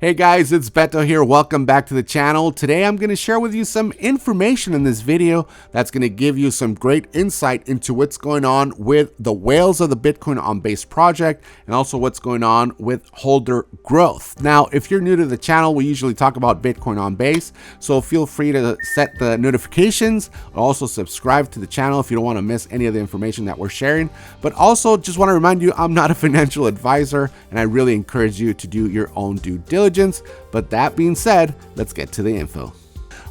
Hey guys, it's Beto here. Welcome back to the channel. Today I'm going to share with you some information in this video that's going to give you some great insight into what's going on with the whales of the Bitcoin on Base project and also what's going on with holder growth. Now, if you're new to the channel, we usually talk about Bitcoin on Base, so feel free to set the notifications. Also subscribe to the channel if you don't want to miss any of the information that we're sharing. But also just want to remind you, I'm not a financial advisor and I really encourage you to do your own due diligence. But that being said, let's get to the info. All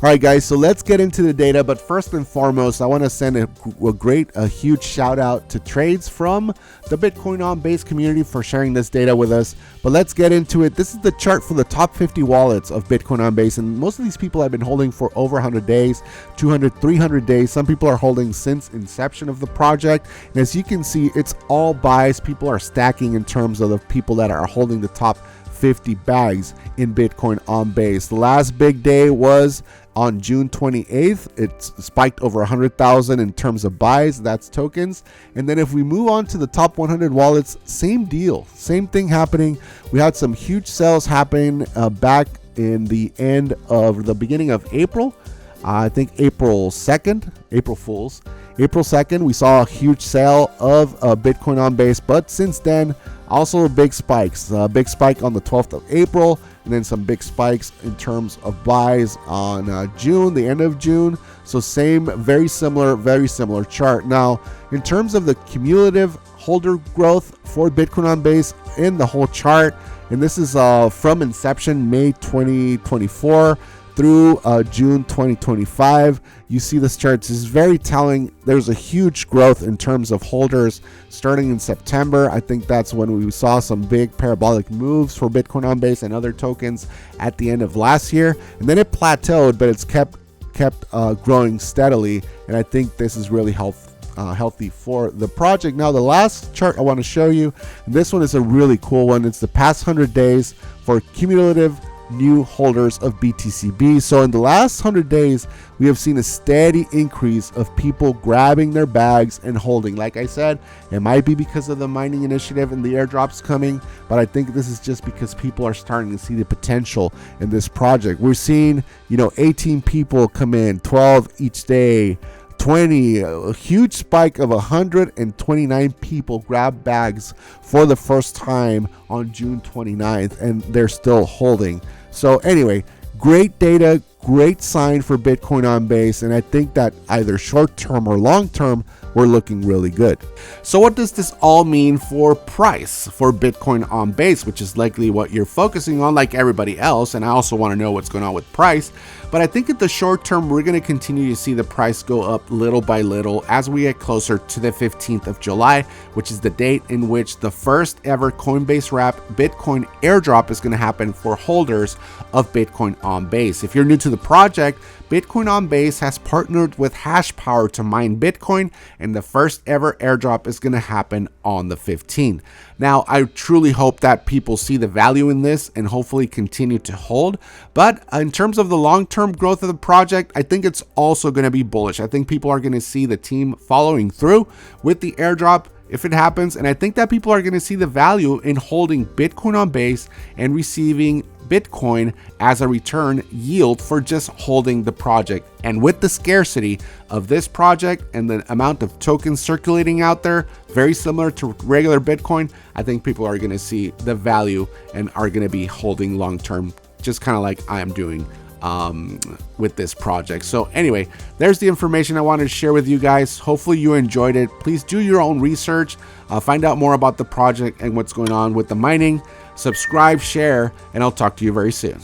right, guys, so let's get into the data. But first and foremost, I want to send a huge shout out to Trades from the Bitcoin on Base community for sharing this data with us. But let's get into it. This is the chart for the top 50 wallets of Bitcoin on Base. And most of these people have been holding for over 100 days, 200, 300 days. Some people are holding since inception of the project. And as you can see, it's all buys. People are stacking in terms of the people that are holding the top 50 bags in Bitcoin on Base. The last big day was on June 28th. It spiked over 100,000 in terms of buys. That's tokens. And then if we move on to the top 100 wallets, same deal, same thing happening. We had some huge sales happen back in the beginning of April. I think April 2nd, April Fools. April 2nd, we saw a huge sale of Bitcoin on Base, but since then, also big spikes. Big spike on the 12th of April, and then some big spikes in terms of buys on June, the end of June. So same, very similar chart. Now, in terms of the cumulative holder growth for Bitcoin on Base in the whole chart, and this is from inception, May 2024, through June 2025. You see this chart. This is very telling. There's a huge growth in terms of holders starting in September. I think that's when we saw some big parabolic moves for Bitcoin on Base and other tokens at the end of last year, and then it plateaued, but it's kept growing steadily, and I think this is really healthy for the project. Now, the last chart I want to show you, and this one is a really cool one. It's the past 100 days for cumulative new holders of BTCB. So in the last 100 days, we have seen a steady increase of people grabbing their bags and holding. Like I said, it might be because of the mining initiative and the airdrops coming, but I think this is just because people are starting to see the potential in this project. We're seeing, 18 people come in, 12 each day, 20, a huge spike of 129 people grab bags for the first time on June 29th, and they're still holding. So anyway, great data, great sign for Bitcoin on Base, and I think that either short term or long term, we're looking really good. So what does this all mean for price for Bitcoin on Base, which is likely what you're focusing on like everybody else, and I also want to know what's going on with price. But I think at the short term, we're going to continue to see the price go up little by little as we get closer to the 15th of July, which is the date in which the first ever Coinbase wrap Bitcoin airdrop is going to happen for holders of Bitcoin on Base. If you're new to the project, Bitcoin on Base has partnered with HashPower to mine Bitcoin, and the first ever airdrop is going to happen on the 15th. Now, I truly hope that people see the value in this and hopefully continue to hold. But in terms of the long-term growth of the project, I think it's also going to be bullish. I think people are going to see the team following through with the airdrop if it happens. And I think that people are going to see the value in holding Bitcoin on Base and receiving Bitcoin as a return yield for just holding the project. And with the scarcity of this project and the amount of tokens circulating out there, very similar to regular Bitcoin, I think people are going to see the value and are going to be holding long term, just kind of like I am doing with this project. So anyway, there's the information I wanted to share with you guys. Hopefully you enjoyed it. Please do your own research, find out more about the project and what's going on with the mining. Subscribe, share, and I'll talk to you very soon.